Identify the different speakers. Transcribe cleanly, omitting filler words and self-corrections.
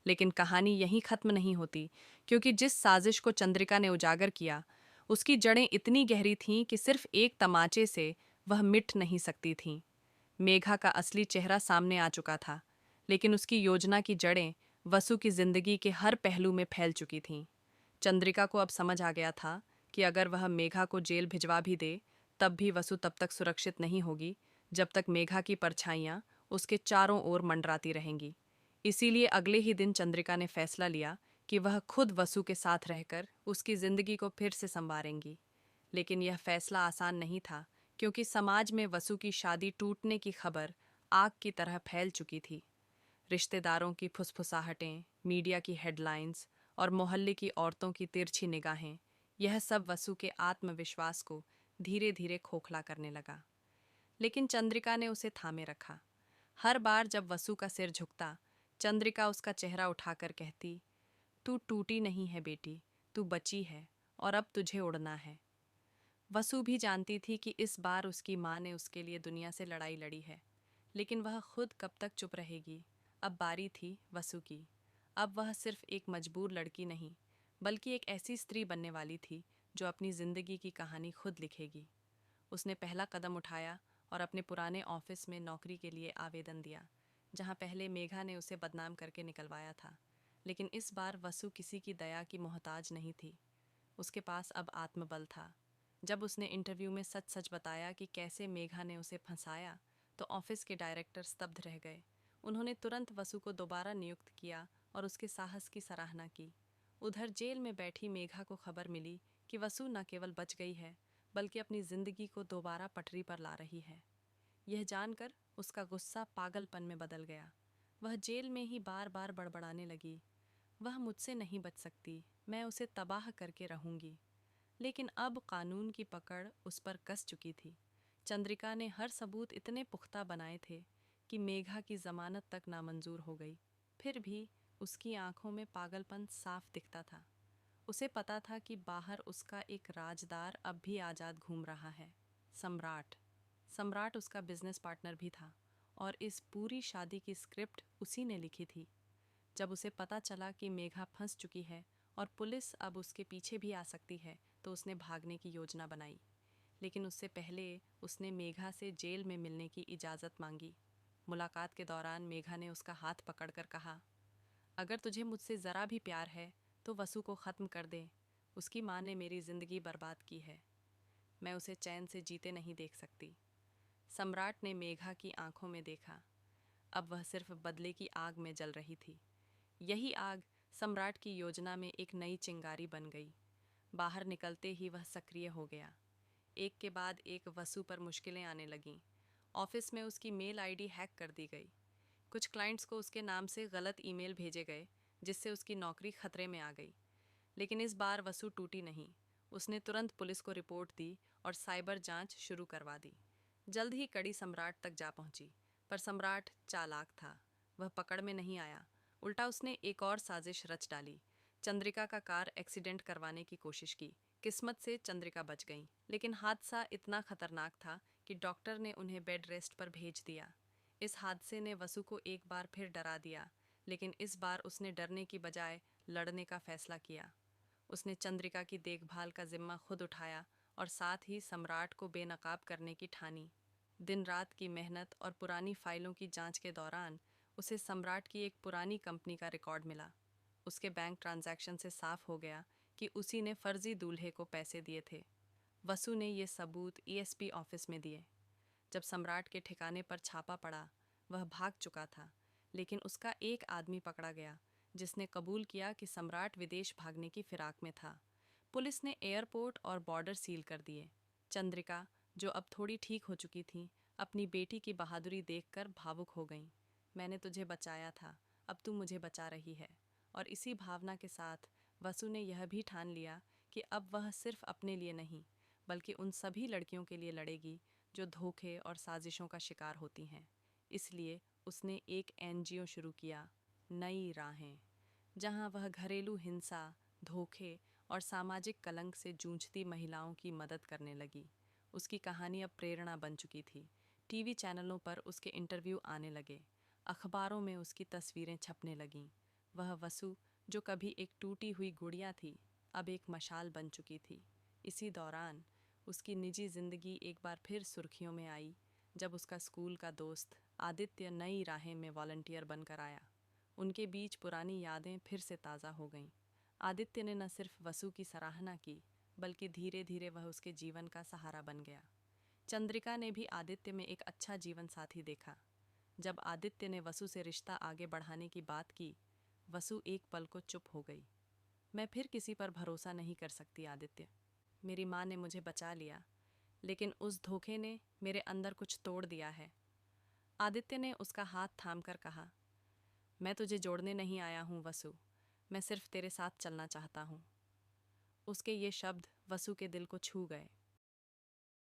Speaker 1: लेकिन कहानी यहीं खत्म नहीं होती, क्योंकि जिस साजिश को चंद्रिका ने उजागर किया, उसकी जड़ें इतनी गहरी थीं कि सिर्फ एक तमाचे से वह मिट नहीं सकती थीं। मेघा का असली चेहरा सामने आ चुका था, लेकिन उसकी योजना की जड़ें वसु की जिंदगी के हर पहलू में फैल चुकी थीं। चंद्रिका को अब समझ आ गया था कि अगर वह मेघा को जेल भिजवा भी दे, तब भी वसु तब तक सुरक्षित नहीं होगी जब तक मेघा की परछाइयां उसके चारों ओर मंडराती रहेंगी। इसीलिए अगले ही दिन चंद्रिका ने फैसला लिया कि वह खुद वसु के साथ रहकर उसकी जिंदगी को फिर से संवारेंगी। लेकिन यह फैसला आसान नहीं था, क्योंकि समाज में वसु की शादी टूटने की खबर आग की तरह फैल चुकी थी। रिश्तेदारों की फुसफुसाहटें, मीडिया की हेडलाइंस और मोहल्ले की औरतों की तिरछी निगाहें, यह सब वसु के आत्मविश्वास को धीरे धीरे खोखला करने लगा। लेकिन चंद्रिका ने उसे थामे रखा। हर बार जब वसु का सिर झुकता, चंद्रिका उसका चेहरा उठाकर कहती, तू टूटी नहीं है बेटी, तू बची है और अब तुझे उड़ना है। वसु भी जानती थी कि इस बार उसकी माँ ने उसके लिए दुनिया से लड़ाई लड़ी है, लेकिन वह खुद कब तक चुप रहेगी। अब बारी थी वसु की। अब वह सिर्फ एक मजबूर लड़की नहीं, बल्कि एक ऐसी स्त्री बनने वाली थी जो अपनी जिंदगी की कहानी खुद लिखेगी। उसने पहला कदम उठाया और अपने पुराने ऑफिस में नौकरी के लिए आवेदन दिया, जहां पहले मेघा ने उसे बदनाम करके निकलवाया था। लेकिन इस बार वसु किसी की दया की मोहताज नहीं थी। उसके पास अब आत्मबल था। जब उसने इंटरव्यू में सच सच बताया कि कैसे मेघा ने उसे फंसाया, तो ऑफिस के डायरेक्टर स्तब्ध रह गए। उन्होंने तुरंत वसु को दोबारा नियुक्त किया और उसके साहस की सराहना की। उधर जेल में बैठी मेघा को खबर मिली कि वसु न केवल बच गई है, बल्कि अपनी जिंदगी को दोबारा पटरी पर ला रही है। यह जानकर उसका गुस्सा पागलपन में बदल गया। वह जेल में ही बार बार बड़बड़ाने लगी, वह मुझसे नहीं बच सकती, मैं उसे तबाह करके रहूंगी। लेकिन अब कानून की पकड़ उस पर कस चुकी थी। चंद्रिका ने हर सबूत इतने पुख्ता बनाए थे कि मेघा की जमानत तक नामंजूर हो गई। फिर भी उसकी आंखों में पागलपन साफ दिखता था। उसे पता था कि बाहर उसका एक राजदार अब भी आज़ाद घूम रहा है, सम्राट। सम्राट उसका बिजनेस पार्टनर भी था, और इस पूरी शादी की स्क्रिप्ट उसी ने लिखी थी। जब उसे पता चला कि मेघा फंस चुकी है और पुलिस अब उसके पीछे भी आ सकती है, तो उसने भागने की योजना बनाई। लेकिन उससे पहले उसने मेघा से जेल में मिलने की इजाज़त मांगी। मुलाकात के दौरान मेघा ने उसका हाथ पकड़कर कहा, अगर तुझे मुझसे ज़रा भी प्यार है तो वसु को ख़त्म कर दे। उसकी माँ ने मेरी ज़िंदगी बर्बाद की है, मैं उसे चैन से जीते नहीं देख सकती। सम्राट ने मेघा की आंखों में देखा। अब वह सिर्फ बदले की आग में जल रही थी। यही आग सम्राट की योजना में एक नई चिंगारी बन गई। बाहर निकलते ही वह सक्रिय हो गया। एक के बाद एक वसु पर मुश्किलें आने लगीं। ऑफिस में उसकी मेल आईडी हैक कर दी गई। कुछ क्लाइंट्स को उसके नाम से गलत ईमेल भेजे गए, जिससे उसकी नौकरी खतरे में आ गई। लेकिन इस बार वसु टूटी नहीं। उसने तुरंत पुलिस को रिपोर्ट दी और साइबर जांच शुरू करवा दी। जल्द ही कड़ी सम्राट तक जा पहुंची, पर सम्राट चालाक था। वह पकड़ में नहीं आया। उल्टा उसने एक और साजिश रच डाली। चंद्रिका का कार एक्सीडेंट करवाने की कोशिश की। किस्मत से चंद्रिका बच गई, लेकिन हादसा इतना खतरनाक था कि डॉक्टर ने उन्हें बेड रेस्ट पर भेज दिया। इस हादसे ने वसु को एक बार फिर डरा दिया, लेकिन इस बार उसने डरने की बजाय लड़ने का फैसला किया। उसने चंद्रिका की देखभाल का जिम्मा खुद उठाया और साथ ही सम्राट को बेनकाब करने की ठानी। दिन रात की मेहनत और पुरानी फाइलों की जांच के दौरान उसे सम्राट की एक पुरानी कंपनी का रिकॉर्ड मिला। उसके बैंक ट्रांजैक्शन से साफ हो गया कि उसी ने फर्जी दूल्हे को पैसे दिए थे। वसु ने ये सबूत ईएसपी ऑफिस में दिए। जब सम्राट के ठिकाने पर छापा पड़ा, वह भाग चुका था, लेकिन उसका एक आदमी पकड़ा गया, जिसने कबूल किया कि सम्राट विदेश भागने की फिराक में था। पुलिस ने एयरपोर्ट और बॉर्डर सील कर दिए। चंद्रिका, जो अब थोड़ी ठीक हो चुकी थी, अपनी बेटी की बहादुरी देखकर भावुक हो गईं। मैंने तुझे बचाया था, अब तू मुझे बचा रही है। और इसी भावना के साथ वसु ने यह भी ठान लिया कि अब वह सिर्फ अपने लिए नहीं, बल्कि उन सभी लड़कियों के लिए लड़ेगी जो धोखे और साजिशों का शिकार होती हैं। इसलिए उसने एक एनजीओ शुरू किया, नई राहें, जहां वह घरेलू हिंसा, धोखे और सामाजिक कलंक से जूझती महिलाओं की मदद करने लगी। उसकी कहानी अब प्रेरणा बन चुकी थी। टीवी चैनलों पर उसके इंटरव्यू आने लगे, अखबारों में उसकी तस्वीरें छपने लगीं। वह वसु, जो कभी एक टूटी हुई गुड़िया थी, अब एक मशाल बन चुकी थी। इसी दौरान उसकी निजी जिंदगी एक बार फिर सुर्खियों में आई, जब उसका स्कूल का दोस्त आदित्य नई राहें में वॉलंटियर बनकर आया। उनके बीच पुरानी यादें फिर से ताज़ा हो गईं। आदित्य ने न सिर्फ वसु की सराहना की, बल्कि धीरे धीरे वह उसके जीवन का सहारा बन गया। चंद्रिका ने भी आदित्य में एक अच्छा जीवन साथी देखा। जब आदित्य ने वसु से रिश्ता आगे बढ़ाने की बात की, वसु एक पल को चुप हो गई। मैं फिर किसी पर भरोसा नहीं कर सकती आदित्य। मेरी माँ ने मुझे बचा लिया, लेकिन उस धोखे ने मेरे अंदर कुछ तोड़ दिया है। आदित्य ने उसका हाथ थामकर कहा, मैं तुझे जोड़ने नहीं आया हूँ वसु, मैं सिर्फ तेरे साथ चलना चाहता हूँ। उसके ये शब्द वसु के दिल को छू गए।